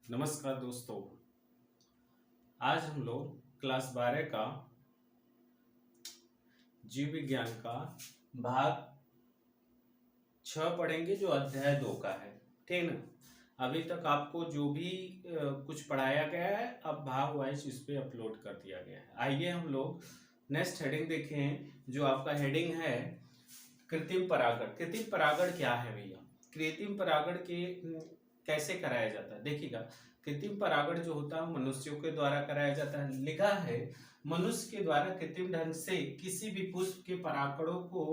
नमस्कार दोस्तों। आज हम लोग क्लास 12 का जीव विज्ञान का भाग 6 पढ़ेंगे जो अध्याय 2 का है। ठीक ना। अभी तक आपको जो भी कुछ पढ़ाया गया है अब भाग वाइज इस पे अपलोड कर दिया गया है। आइए हम लोग नेक्स्ट हेडिंग देखें जो आपका हेडिंग है कृत्रिम परागण। कृत्रिम परागण क्या है भैया? कृत्रिम परागण के कैसे कराया जाता है? देखिएगा, कृत्रिम परागण जो होता है मनुष्यों के द्वारा कराया जाता है। लिखा है मनुष्य के द्वारा कृत्रिम ढंग से किसी भी पुष्प के परागणों को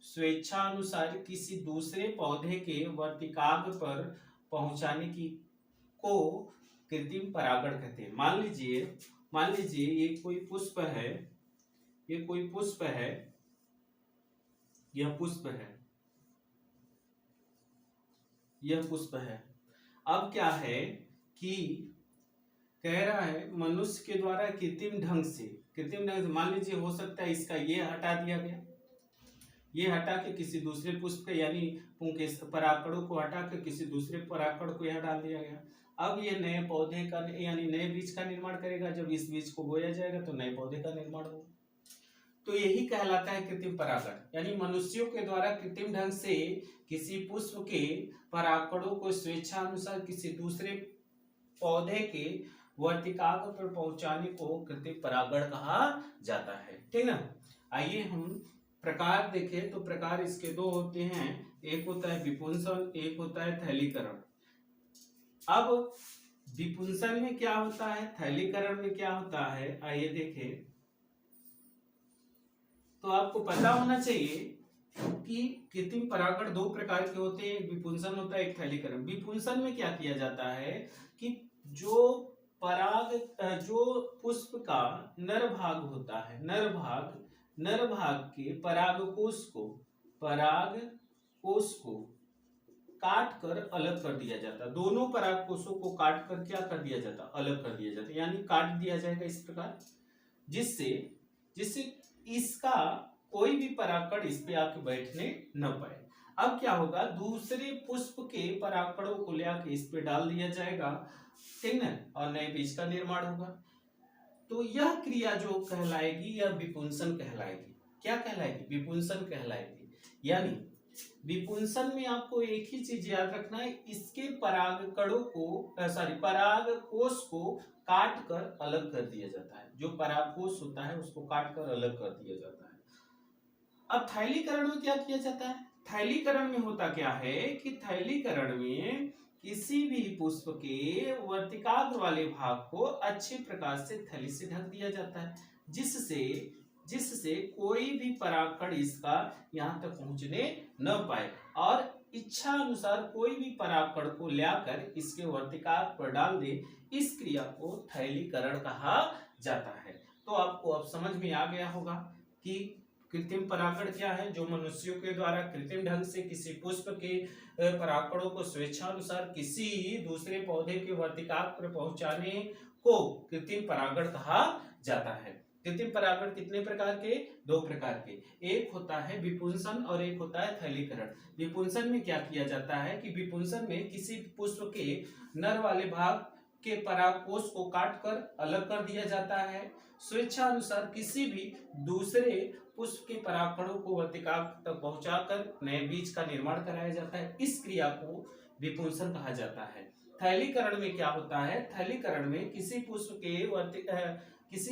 स्वेच्छानुसार किसी दूसरे पौधे के वर्तिकाग्र पर पहुंचाने की को कृत्रिम परागण कहते हैं। मान लीजिए ये कोई पुष्प है, ये कोई पुष्प है, यह पुष्प है, यह पुष्प है। अब क्या है कि कह रहा है मनुष्य के द्वारा कृत्रिम ढंग से मान लीजिए हो सकता है इसका ये हटा दिया गया, ये हटा के किसी दूसरे पुष्प के यानी पुंकेसर परागकणों को हटा के किसी दूसरे परागकण को यहाँ डाल दिया गया। अब ये नए पौधे का यानी नए बीज का निर्माण करेगा। जब इस बीज को बोया जाएगा तो नए पौधे का निर्माण होगा। तो यही कहलाता है कृत्रिम परागण। यानी मनुष्यों के द्वारा कृत्रिम ढंग से किसी पुष्प के परागकणों को स्वेच्छानुसार किसी दूसरे पौधे के वर्तिकाग्र पर पहुंचाने को कृत्रिम परागण कहा जाता है। ठीक ना। आइए हम प्रकार देखें तो प्रकार इसके दो होते हैं, एक होता है विपुंसन, एक होता है थैलीकरण। अब विपुंसन में क्या होता है, थैलीकरण में क्या होता है, आइए देखें। तो आपको पता होना चाहिए कि कृत्रिम परागण दो प्रकार के होते हैं, एक विपुंसन होता है, एक थैलीकरण। विपुंसन में क्या किया जाता है कि जो पुष्प का नर भाग होता है, नर भाग के परागकोश को काट कर अलग कर दिया जाता है। दोनों परागकोशों को काट कर क्या कर दिया जाता है, अलग कर दिया जाता है। यानी काट दिया जाएगा इस प्रकार, जिससे जिससे इसका कोई भी परागकण इस पे आके बैठने न पाए। अब क्या होगा, दूसरे पुष्प के परागकणों को लेकर इस पे डाल दिया जाएगा, ठीक है, और नए बीज का निर्माण होगा। तो यह क्रिया जो कहलाएगी यह विपुंसन कहलाएगी। क्या कहलाएगी? विपुंसन कहलाएगी। यानी विपुंसन में आपको एक ही चीज याद रखना है, इसके परागकणों को परागकोश को काट कर अलग कर दिया जाता है। जो परागकोश होता है उसको काट कर अलग कर दिया जाता है। अब थैलीकरण में क्या किया जाता है? थैलीकरण में होता क्या है कि थैलीकरण में किसी भी पुष्प के वर्तिकाग्र वाले भाग को अच्छे प्रकार से थैली से ढक दिया जाता है, जिससे कोई भी परागकण इसका यहाँ तक पहुंचने न पाए और इच्छा अनुसार कोई भी परागकण को लाकर इसके वर्तिकाग्र पर डाल दे। इस क्रिया को थैलीकरण कहा जाता है। तो आपको अब समझ में आ गया होगा कि कृत्रिम परागण क्या है। जो मनुष्यों के द्वारा कृत्रिम ढंग से किसी पुष्प के परागकणों को स्वेच्छानुसार किसी दूसरे पौधे के वर्तिकाग्र पर पहुंचाने को कृत्रिम परागण कहा जाता है। कृत्रिम परागण कितने प्रकार के? दो प्रकार के, एक होता है विपुंसन और एक होता है थैलीकरण। विपुंसन में क्या किया जाता है कि विपुंसन में किसी पुष्प के नर वाले भाग के परागकोश को काट कर अलग कर दिया जाता है। स्वेच्छा अनुसार किसी भी दूसरे पुष्प के परागकणों को वर्तिकाग्र तक पहुंचाकर नए बीज का निर्माण कराया जाता है। इस क्रिया को विपुंसन कहा जाता है। थैलीकरण में क्या होता है? थैलीकरण में किसी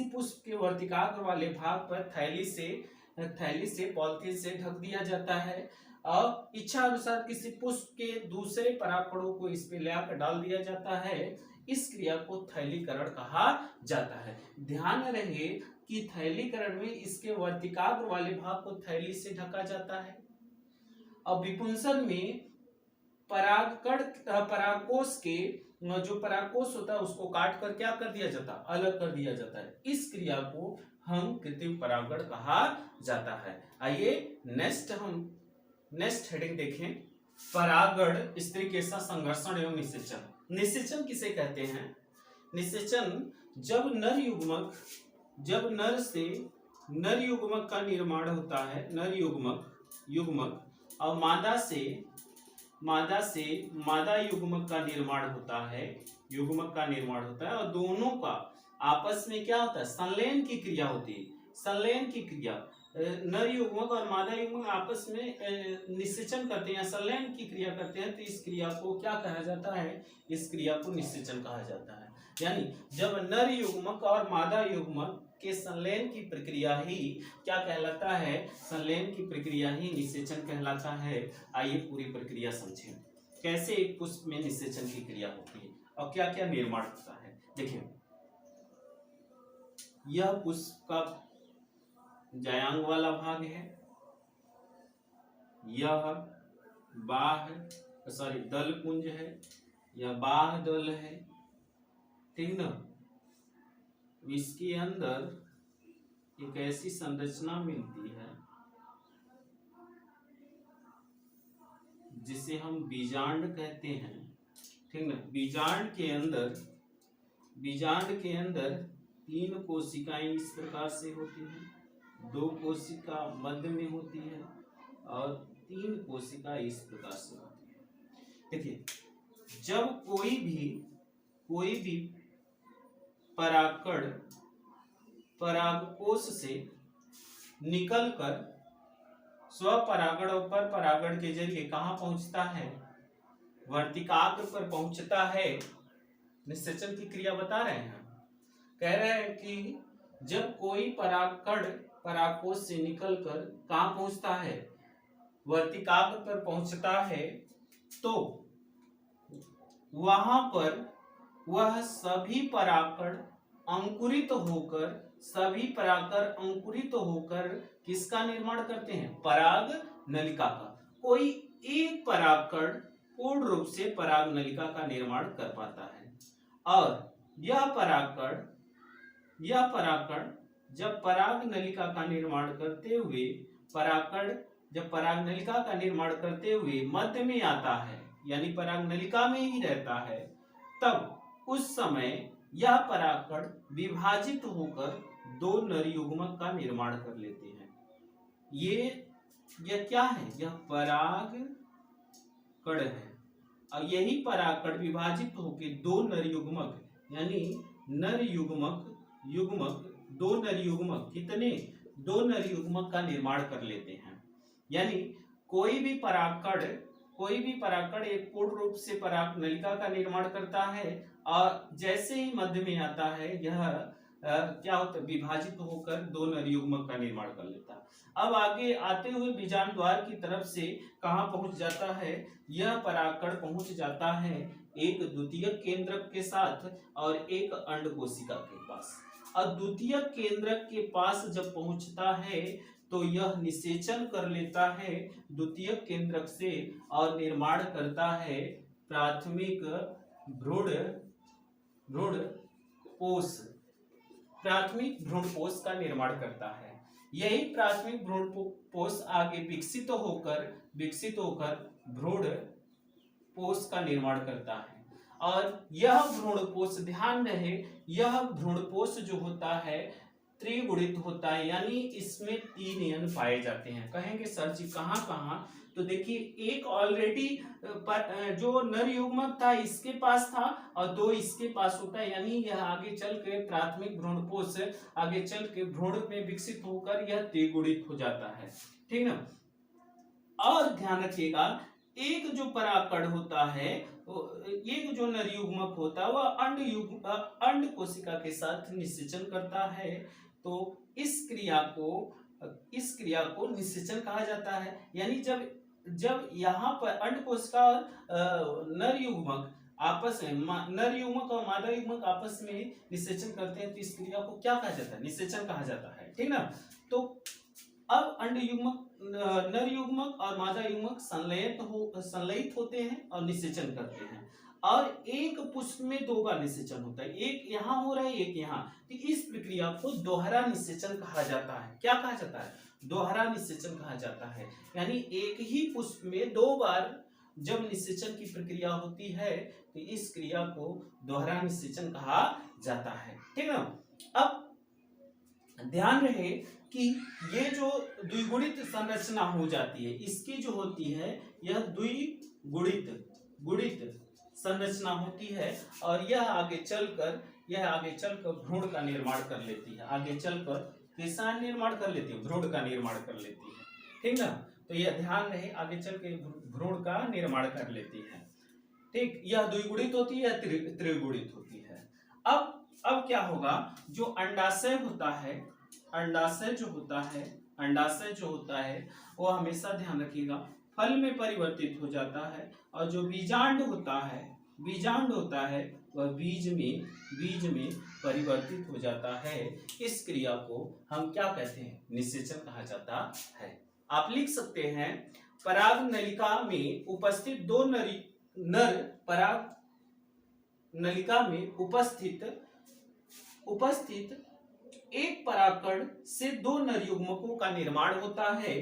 पुष्प के वर्तिकाग्र वाले भाग पर थैली से पॉलिथीन से ढक दिया जाता है और इच्छा अनुसार किसी पुष्प के दूसरे परागकणों को इस पे लाकर डाल दिया जाता है। इस क्रिया को थैलीकरण कहा जाता है। ध्यान रहे कि थैलीकरण में इसके वर्तिकाग्र वाले भाग को थैली से ढका जाता है और विपुंसन में परागकोश के जो परागकोश होता है उसको काट कर क्या कर दिया जाता है, अलग कर दिया जाता है। इस क्रिया को हम कृत्रिम परागण कहा जाता है। आइए नेक्स्ट हेडिंग देखें, परागण स्त्रीकेशा संघर्षण एवं निषेचन। निषेचन किसे कहते हैं? निषेचन जब नर से नर युग्मक का निर्माण होता है, नर युग्मक और मादा से मादा युग्मक का निर्माण होता है, युग्मक का निर्माण होता है और दोनों का आपस में क्या होता है, संलयन की क्रिया होती है। संलयन की क्रिया, नर युग्मक और मादा युग्मक आपस में निषेचन करते हैं, संलयन की क्रिया करते हैं, तो इस क्रिया को क्या कहा जाता है, इस क्रिया को निषेचन कहा जाता है। यानी जब नर युग्मक और मादा युग्मक के संलयन की प्रक्रिया ही क्या कहलाता है, संलयन की प्रक्रिया ही निषेचन कहलाता है। आइए पूरी प्रक्रिया समझें, कैसे एक पुष्प में निषेचन की क्रिया होती है और क्या क्या निर्माण होता है। देखिए, यह पुष्प का जायांग वाला भाग है, यह दल पुंज है, यह बाह्य दल है, ठीक ना। इसके अंदर एक ऐसी संरचना मिलती है जिसे हम बीजांड कहते हैं, ठीक ना। बीजांड के अंदर 3 कोशिकाएं इस प्रकार से होती हैं, 2 कोशिका मध्य में होती है और 3 कोशिका इस प्रकार से होती है। देखिए, जब कोई भी परागकण परागकोश से निकलकर स्वपरागण और परपरागण के जरिए कहाँ पहुंचता है, वर्तिकाग्र पर पहुंचता है। निषेचन की क्रिया बता रहे हैं, कह रहे हैं कि जब कोई परागकण परागकोश से निकलकर कहाँ पहुंचता है, वर्तिकाग्र पर पहुंचता है, तो वहां पर वह सभी परागकण अंकुरित होकर किसका निर्माण करते हैं, पराग नलिका का। कोई एक परागकण पूर्ण रूप से पराग नलिका का निर्माण कर पाता है और यह परागकण जब पराग नलिका का निर्माण करते हुए मध्य में आता है, यानी पराग नलिका में ही रहता है, तब उस समय यह परागकण विभाजित होकर 2 नर युग्मक का निर्माण कर लेते हैं। यह क्या है, यह परागकण है और यही परागकण विभाजित होकर 2 नर युग्मक, यानी नर युग्मक 2 नर युग्मक, कितने, 2 नर युग्मक का निर्माण कर लेते हैं। यानी कोई भी परागकण एक पूर्ण रूप से पराग नलिका का निर्माण करता है और जैसे ही मध्य में आता है यह क्या होता है, विभाजित होकर 2 नर युग्मक का निर्माण कर लेता है। अब आगे आते हुए बीजांड द्वार की तरफ से कहाँ पहुंच जाता है, यह परागकण पहुंच जाता है एक द्वितीयक केंद्रक के साथ और एक अंड कोशिका के पास। और द्वितीयक केंद्रक के पास जब पहुंचता है तो यह निषेचन कर लेता है द्वितीयक केंद्रक से और निर्माण करता है प्राथमिक भ्रूणपोष का निर्माण करता है। यही प्राथमिक भ्रूणपोष आगे विकसित होकर भ्रूणपोष का निर्माण करता है। और यह भ्रूणपोष, ध्यान रहे, यह भ्रूणपोष जो होता है त्रिगुणित होता है, यानी इसमें 3 यन पाए जाते हैं। कहेंगे सर जी कहाँ, तो देखिए, एक ऑलरेडी जो नर युग्मक था इसके पास था और 2 इसके पास होता है, यानी यह आगे चल के प्राथमिक भ्रूणपोष आगे चल के भ्रूण में विकसित होकर यह त्रिगुणित हो जाता है, ठीक ना। और ध्यान रखिएगा, एक जो परागकण होता है, एक जो नर युग्मक होता है वह अंड कोशिका के साथ निषेचन करता है, तो इस क्रिया को निषेचन कहा जाता है। यानी जब यहाँ पर अंड कोशिका और नर युग्मक और मादा युग्मक आपस में निषेचन करते हैं, तो इस क्रिया को क्या कहा जाता है, निषेचन कहा जाता है, ठीक ना। तो अब नर युग्मक और मादा युग्मक संलयित होते हैं और निषेचन करते हैं और एक पुष्प में 2 बार निषेचन होता है, एक यहाँ हो रहा है, एक यहाँ। तो इस प्रक्रिया को दोहरा निषेचन कहा जाता है। क्या कहा जाता है, दोहरा निषेचन कहा जाता है। यानी एक ही पुष्प में 2 बार जब निषेचन की प्रक्रिया होती है तो इस क्रिया को दोहरा निषेचन कहा जाता है, ठीक ना। अब ध्यान रहे कि ये जो द्विगुणित संरचना हो जाती है, इसकी जो होती है यह गुणित संरचना होती है और यह आगे चलकर भ्रूण का निर्माण कर लेती है। आगे चलकर किसका निर्माण कर लेती है? भ्रूण का निर्माण कर लेती है। ठीक ना? तो यह ध्यान रहे, आगे चल के भ्रूण का निर्माण कर लेती है। ठीक, यह द्विगुणित होती है, त्रिगुणित होती है। अब क्या होगा? जो अंडाशय होता है, अंडाशय जो होता है वो हमेशा ध्यान रखिएगा फल में परिवर्तित हो जाता है, और जो बीजांड होता है वह बीज में परिवर्तित हो जाता है। इस क्रिया को हम क्या कहते हैं? निषेचन कहा जाता है। आप लिख सकते हैं पराग नलिका में उपस्थित दो नर पराग नलिका में उपस्थित एक परागकण से दो नर युग्मकों का निर्माण होता है।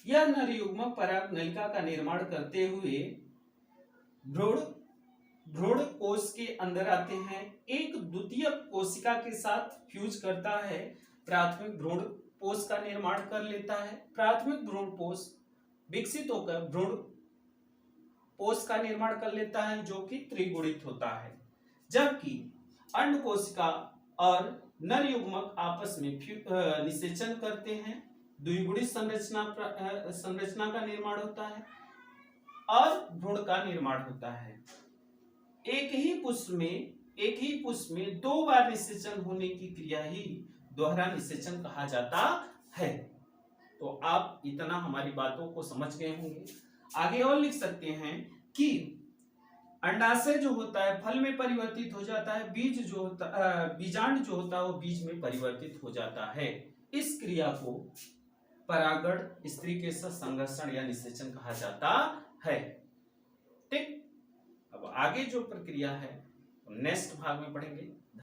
यह नर युग्मक पराग नलिका का निर्माण करते हुए भ्रूण कोश के अंदर आते हैं। एक द्वितीयक कोशिका के साथ फ्यूज करता है, प्राथमिक भ्रूण पोष का निर्माण कर लेता है। प्राथमिक भ्रूण पोष विकसित होकर भ्रूण पोष का निर्माण कर लेता है, जो कि त्रिगुणित होता है। जबकि अंड कोशिका और नर युग्मक आपस में निषेचन करते हैं, द्विगुणित संरचना का निर्माण होता है और भ्रूण का निर्माण होता है। एक ही पुष्प में दो बार निषेचन होने की क्रिया ही दोहरा निषेचन कहा जाता है। तो आप इतना हमारी बातों को समझ गए होंगे। आगे और लिख सकते हैं कि अंडाशय जो होता है फल में परिवर्तित हो जाता है, बीजांड जो होता है वो बीज में परिवर्तित हो जाता है। इस क्रिया को परागण स्त्री के साथ संघर्षण या निषेचन कहा जाता है। ठीक, अब आगे जो प्रक्रिया है नेक्स्ट भाग में पढ़ेंगे।